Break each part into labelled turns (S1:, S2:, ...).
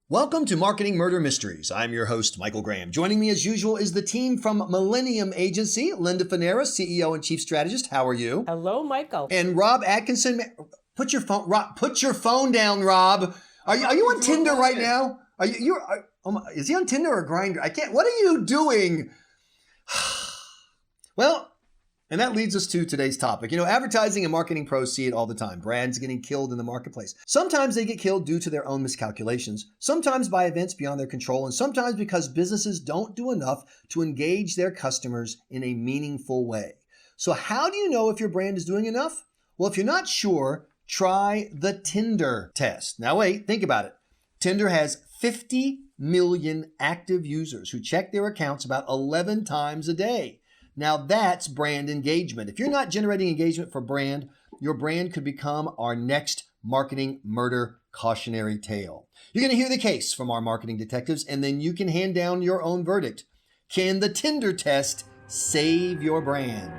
S1: Welcome to Marketing Murder Mysteries. I'm your host, Michael Graham. Joining me as usual is the team from Millennium Agency, Linda Fanera, CEO and Chief Strategist. How are you?
S2: Hello, Michael.
S1: And Rob Atkinson. Put your phone down, Rob. Are you on Tinder right now? Is he on Tinder or Grindr? I can't. What are you doing? Well, and that leads us to today's topic. Advertising and marketing pros see it all the time. Brands getting killed in the marketplace. Sometimes they get killed due to their own miscalculations, sometimes by events beyond their control, and sometimes because businesses don't do enough to engage their customers in a meaningful way. So how do you know if your brand is doing enough? Well, if you're not sure, try the Tinder test. Now wait, think about it. Tinder has 50 million active users who check their accounts about 11 times a day. Now that's brand engagement. If you're not generating engagement for brand, your brand could become our next marketing murder cautionary tale. You're going to hear the case from our marketing detectives, and then you can hand down your own verdict. Can the Tinder test save your brand?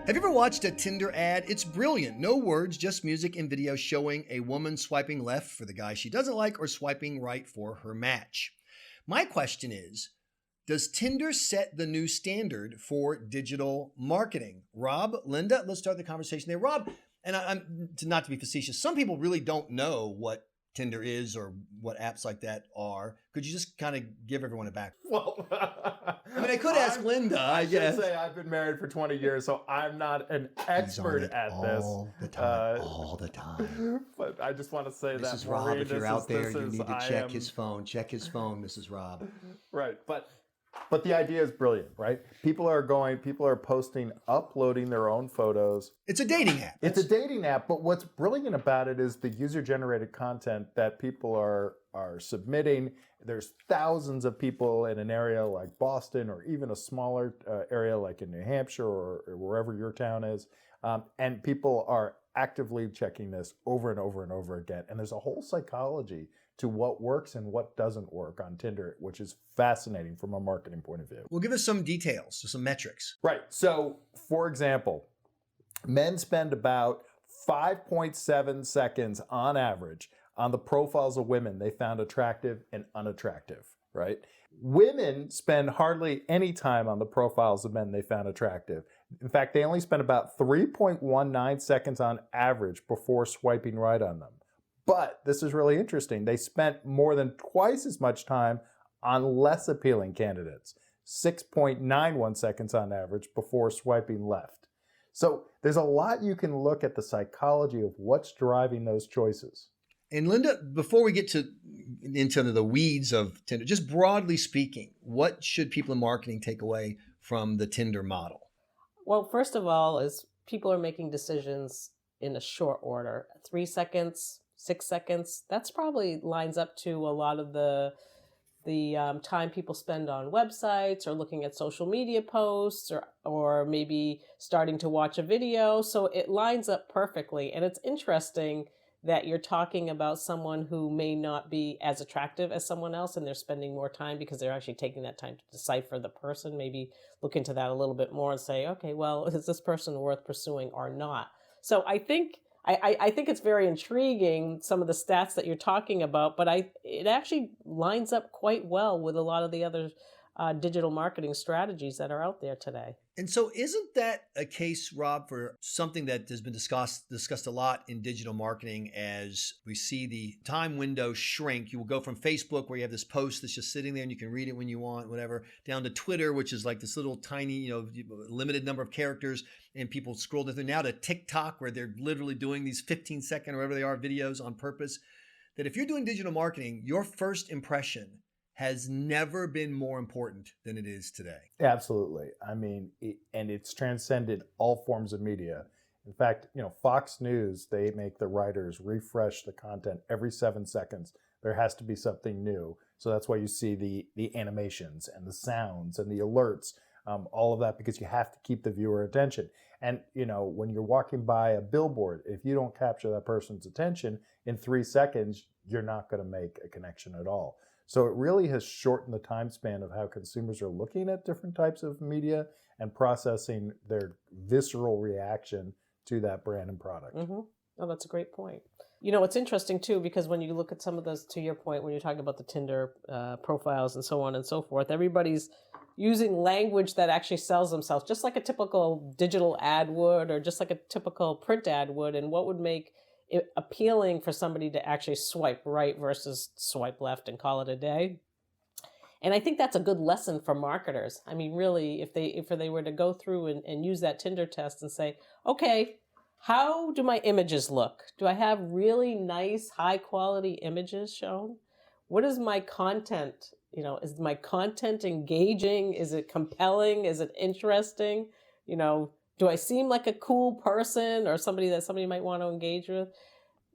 S1: Have you ever watched a Tinder ad? It's brilliant. No words, just music and video showing a woman swiping left for the guy she doesn't like or swiping right for her match. My question is, does Tinder set the new standard for digital marketing? Rob, Linda, let's start the conversation there. Rob, and I'm not to be facetious, some people really don't know what Tinder is or what apps like that are. Could you just kind of give everyone a back?
S3: Well,
S1: I could ask Linda, I guess.
S3: Should say I've been married for 20 years, so I'm not an expert at this.
S1: All the time.
S3: But I just want to say that
S1: Mrs. Rob, if you're out there, you need to check his phone. Check his phone, Mrs. Rob.
S3: Right, but the idea is brilliant, right? People are posting, uploading their own photos.
S1: It's a dating app.
S3: It's a dating app, but what's brilliant about it is the user-generated content that people are submitting. There's thousands of people in an area like Boston or even a smaller area like in New Hampshire or wherever your town is. And people are actively checking this over and over and over again. And there's a whole psychology to what works and what doesn't work on Tinder, which is fascinating from a marketing point of view.
S1: Well, give us some details, some metrics.
S3: Right. So, for example, men spend about 5.7 seconds on average on the profiles of women they found attractive and unattractive, right? Women spend hardly any time on the profiles of men they found attractive. In fact, they only spend about 3.19 seconds on average before swiping right on them. But this is really interesting. They spent more than twice as much time on less appealing candidates, 6.91 seconds on average before swiping left. So there's a lot you can look at the psychology of what's driving those choices.
S1: And Linda, before we get into the weeds of Tinder, just broadly speaking, what should people in marketing take away from the Tinder model?
S2: Well, first of all, is people are making decisions in a short order. 3 seconds, 6 seconds, that's probably lines up to a lot of the time people spend on websites or looking at social media posts or maybe starting to watch a video. So it lines up perfectly. And it's interesting that you're talking about someone who may not be as attractive as someone else and they're spending more time because they're actually taking that time to decipher the person, maybe look into that a little bit more and say, okay, well, is this person worth pursuing or not? So I think it's very intriguing, some of the stats that you're talking about, but it actually lines up quite well with a lot of the other digital marketing strategies that are out there today.
S1: And so isn't that a case, Rob, for something that has been discussed a lot in digital marketing as we see the time window shrink? You will go from Facebook, where you have this post that's just sitting there and you can read it when you want, whatever, down to Twitter, which is like this little tiny, limited number of characters, and people scroll through, now to TikTok, where they're literally doing these 15-second or whatever they are videos on purpose. That if you're doing digital marketing, your first impression has never been more important than it is today.
S3: Absolutely. I mean, it's transcended all forms of media. In fact, Fox News, they make the writers refresh the content every 7 seconds. There has to be something new. So that's why you see the animations and the sounds and the alerts, all of that, because you have to keep the viewer attention. And, when you're walking by a billboard, if you don't capture that person's attention in 3 seconds, you're not going to make a connection at all. So it really has shortened the time span of how consumers are looking at different types of media and processing their visceral reaction to that brand and product.
S2: Mm-hmm. Oh, that's a great point. You know, it's interesting too, because when you look at some of those, to your point, when you're talking about the Tinder profiles and so on and so forth, everybody's using language that actually sells themselves, just like a typical digital ad would, or just like a typical print ad would. And what would make it appealing for somebody to actually swipe right versus swipe left and call it a day? And I think that's a good lesson for marketers. I mean, really, if they were to go through and use that Tinder test and say, okay, how do my images look? Do I have really nice, high quality images shown? What is my content? You know, is my content engaging? Is it compelling? Is it interesting? You know, do I seem like a cool person or somebody that somebody might want to engage with?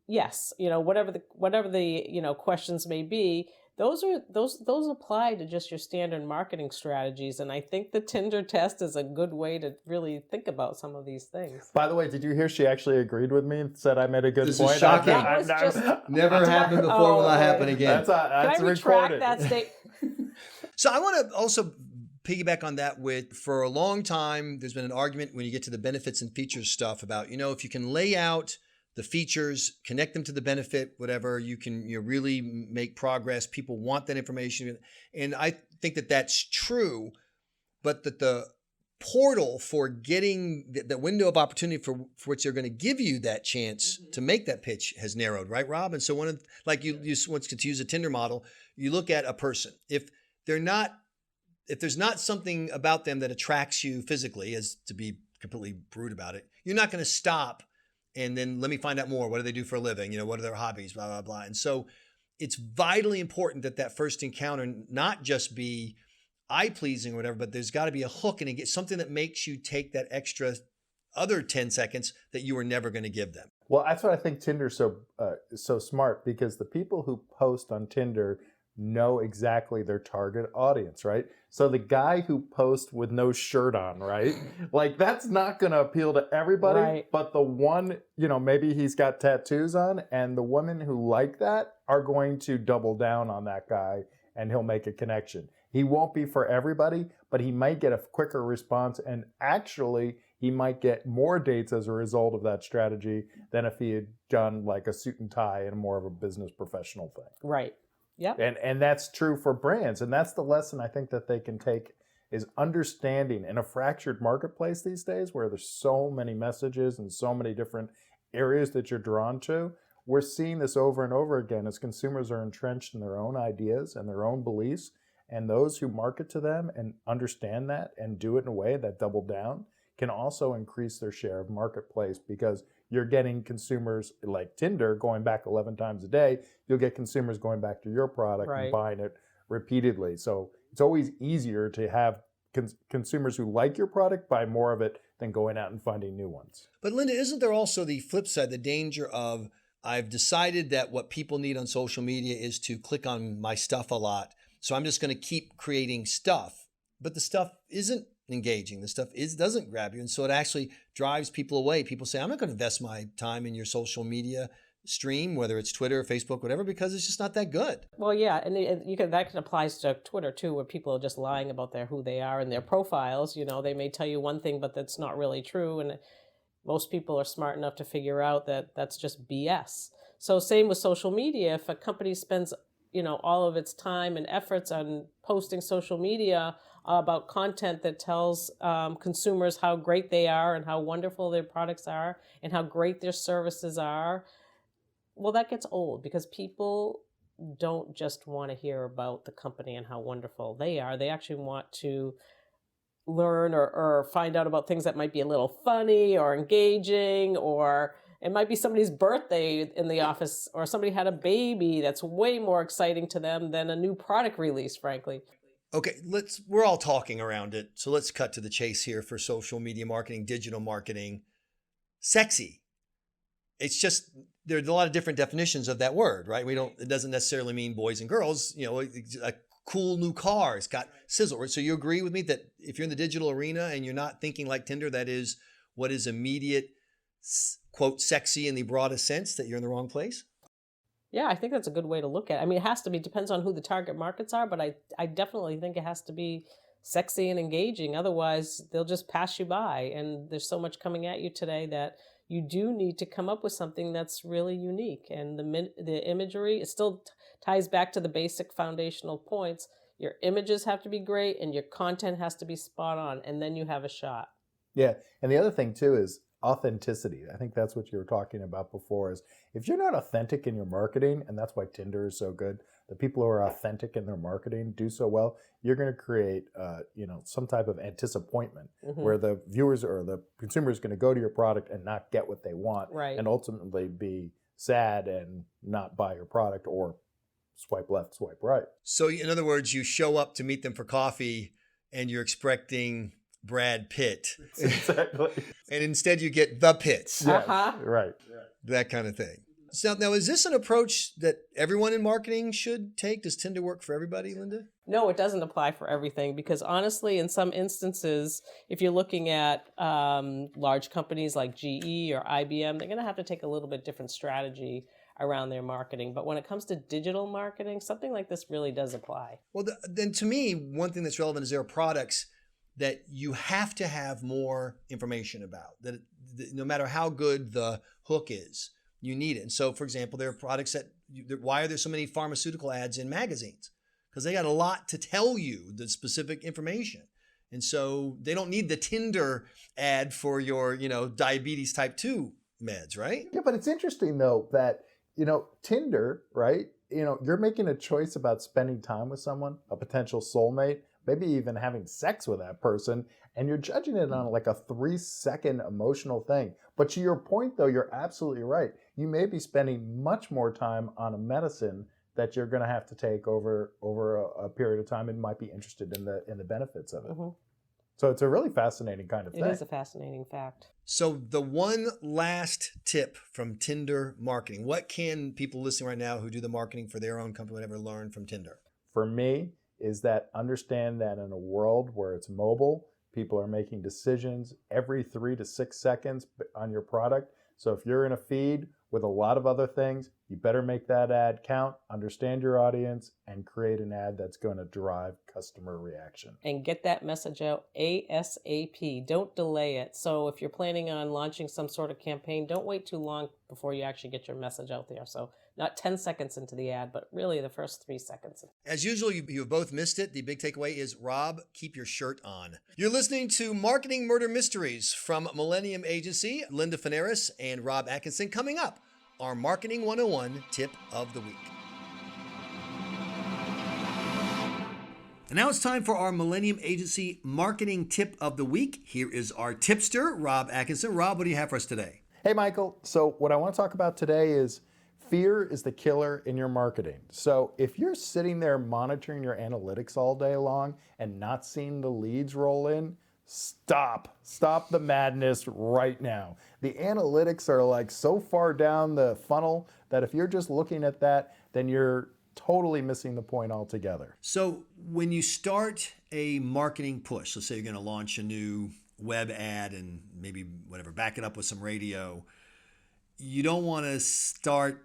S2: Yes, you know, whatever the you know, questions may be, those apply to just your standard marketing strategies. And I think the Tinder test is a good way to really think about some of these things.
S3: By the way, did you hear she actually agreed with me and said I made a good
S1: This
S3: point?
S1: is shocking.
S2: That was just
S1: Never happened before, will not happen again.
S3: That's
S2: Can I retract
S3: recorded.
S2: that statement?
S1: So I want to also piggyback on that with, for a long time, there's been an argument when you get to the benefits and features stuff about, you know, if you can lay out the features, connect them to the benefit, whatever, you can really make progress. People want that information. And I think that that's true, but that the portal for getting the window of opportunity for which they're going to give you that chance to make that pitch has narrowed, right, Rob? And so like you once to use a Tinder model, you look at a person. If there's not something about them that attracts you physically, as to be completely brute about it, you're not going to stop and then let me find out more. What do they do for a living? You know, what are their hobbies? Blah, blah, blah. And so it's vitally important that first encounter not just be eye-pleasing or whatever, but there's got to be a hook and get something that makes you take that extra other 10 seconds that you were never going to give them.
S3: Well, that's what I think Tinder's so smart, because the people who post on Tinder know exactly their target audience, right? So the guy who posts with no shirt on, right? Like, that's not going to appeal to everybody,
S2: Right.
S3: But the one, you know, maybe he's got tattoos on, and the women who like that are going to double down on that guy, and he'll make a connection. He won't be for everybody, but he might get a quicker response, and actually he might get more dates as a result of that strategy than if he had done like a suit and tie and more of a business professional thing.
S2: Right. Yep.
S3: And that's true for brands. And that's the lesson I think that they can take, is understanding in a fractured marketplace these days where there's so many messages and so many different areas that you're drawn to. We're seeing this over and over again as consumers are entrenched in their own ideas and their own beliefs. And those who market to them and understand that and do it in a way that double down can also increase their share of marketplace, because you're getting consumers like Tinder going back 11 times a day. You'll get consumers going back to your product
S2: Right.
S3: and buying it repeatedly. So it's always easier to have consumers who like your product buy more of it than going out and finding new ones.
S1: But Linda, isn't there also the flip side, the danger of, I've decided that what people need on social media is to click on my stuff a lot, so I'm just going to keep creating stuff, but the stuff isn't engaging. The stuff doesn't grab you. And so it actually drives people away. People say, I'm not going to invest my time in your social media stream, whether it's Twitter, Facebook, whatever, because it's just not that good.
S2: Well, yeah, and that applies to Twitter too, where people are just lying about who they are and their profiles. You know, they may tell you one thing, but that's not really true. And most people are smart enough to figure out that that's just BS. So same with social media. If a company spends, you know, all of its time and efforts on posting social media about content that tells consumers how great they are and how wonderful their products are and how great their services are, well, that gets old, because people don't just want to hear about the company and how wonderful they are. They actually want to learn or find out about things that might be a little funny or engaging, or it might be somebody's birthday in the office, or somebody had a baby that's way more exciting to them than a new product release, frankly.
S1: Okay, we're all talking around it. So let's cut to the chase here for social media marketing, digital marketing. Sexy. It's just, there's a lot of different definitions of that word, right? It doesn't necessarily mean boys and girls. You know, a cool new car, it's got sizzle, right? So you agree with me that if you're in the digital arena and you're not thinking like Tinder, that is what is immediate, quote, sexy in the broadest sense, that you're in the wrong place?
S2: Yeah, I think that's a good way to look at it. I mean, it has to be, depends on who the target markets are, but I definitely think it has to be sexy and engaging. Otherwise, they'll just pass you by. And there's so much coming at you today that you do need to come up with something that's really unique. And the imagery, it still ties back to the basic foundational points. Your images have to be great and your content has to be spot on, and then you have a shot.
S3: Yeah, and the other thing too is authenticity. I think that's what you were talking about before, is if you're not authentic in your marketing, and that's why Tinder is so good, the people who are authentic in their marketing do so well, you're going to create some type of anticipation where the viewers or the consumer is going to go to your product and not get what they want,
S2: Right.
S3: and ultimately be sad and not buy your product or swipe left, swipe right.
S1: So in other words, you show up to meet them for coffee and you're expecting Brad Pitt.
S3: Exactly.
S1: And instead you get the Pitts.
S3: Yes, right.
S1: That kind of thing. So now, is this an approach that everyone in marketing should take? Does Tinder work for everybody, Linda?
S2: No, it doesn't apply for everything, because honestly, in some instances, if you're looking at large companies like GE or IBM, they're going to have to take a little bit different strategy around their marketing. But when it comes to digital marketing, something like this really does apply.
S1: Well, then to me, one thing that's relevant is there are products that you have to have more information about, that no matter how good the hook is, you need it. And so, for example, there are products why are there so many pharmaceutical ads in magazines? Because they got a lot to tell you, the specific information. And so they don't need the Tinder ad for your, diabetes type 2 meds, right?
S3: Yeah, but it's interesting though that, Tinder, right? You're making a choice about spending time with someone, a potential soulmate, maybe even having sex with that person, and you're judging it on like a 3-second emotional thing. But to your point though, you're absolutely right. You may be spending much more time on a medicine that you're going to have to take over a period of time and might be interested in the benefits of it. Mm-hmm. So it's a really fascinating kind of thing.
S2: It is a fascinating fact.
S1: So the one last tip from Tinder marketing, what can people listening right now who do the marketing for their own company, whatever, learn from Tinder?
S3: For me, is that understand that in a world where it's mobile, people are making decisions every 3 to 6 seconds on your product. So if you're in a feed with a lot of other things, you better make that ad count, understand your audience, and create an ad that's going to drive customer reaction.
S2: And get that message out ASAP. Don't delay it. So if you're planning on launching some sort of campaign, don't wait too long before you actually get your message out there. So not 10 seconds into the ad, but really the first 3 seconds.
S1: As usual, you have both missed it. The big takeaway is, Rob, keep your shirt on. You're listening to Marketing Murder Mysteries from Millennium Agency. Linda Fanaris and Rob Atkinson. Coming up, our Marketing 101 Tip of the Week. And now it's time for our Millennium Agency Marketing Tip of the Week. Here is our tipster, Rob Atkinson. Rob, what do you have for us today?
S3: Hey, Michael. So what I want to talk about today is fear is the killer in your marketing. So if you're sitting there monitoring your analytics all day long and not seeing the leads roll in, stop the madness right now. The analytics are like so far down the funnel that if you're just looking at that, then you're totally missing the point altogether.
S1: So when you start a marketing push, let's say you're going to launch a new web ad and maybe back it up with some radio, you don't want to start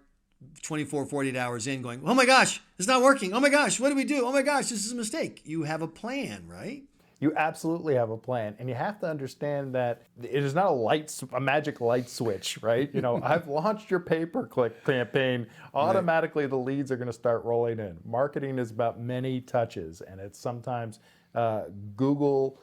S1: 24, 48 hours in going, oh my gosh, it's not working. Oh my gosh, what do we do? Oh my gosh, this is a mistake. You have a plan, right?
S3: You absolutely have a plan, and you have to understand that it is not a magic light switch, right? I've launched your pay-per-click campaign. Automatically, the leads are going to start rolling in. Marketing is about many touches, and it's sometimes Google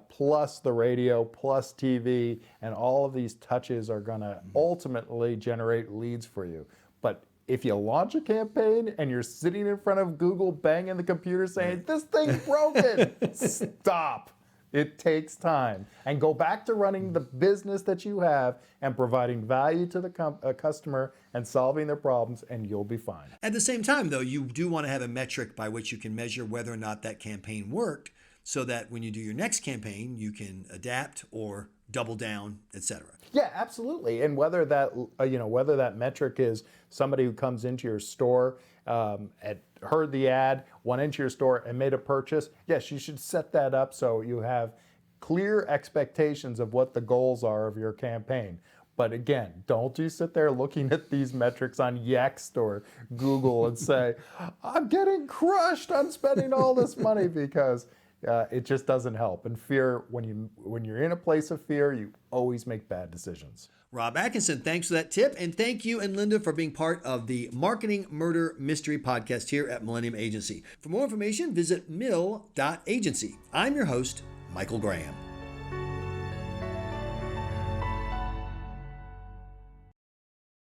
S3: plus the radio plus TV, and all of these touches are going to ultimately generate leads for you. But if you launch a campaign and you're sitting in front of Google banging the computer saying, this thing's broken, stop. It takes time. And go back to running the business that you have and providing value to the customer and solving their problems, and you'll be fine.
S1: At the same time, though, you do want to have a metric by which you can measure whether or not that campaign worked, so that when you do your next campaign, you can adapt or double down, etc.
S3: Yeah, absolutely. And whether that metric is somebody who comes into your store, heard the ad, went into your store and made a purchase, yes, you should set that up so you have clear expectations of what the goals are of your campaign. But again, don't you sit there looking at these metrics on Yext or Google and say, I'm getting crushed on spending all this money, because it just doesn't help. And fear, when you're in a place of fear, you always make bad decisions.
S1: Rob Atkinson, thanks for that tip. And thank you and Linda for being part of the Marketing Murder Mystery podcast here at Millennium Agency. For more information, visit mill.agency. I'm your host, Michael Graham.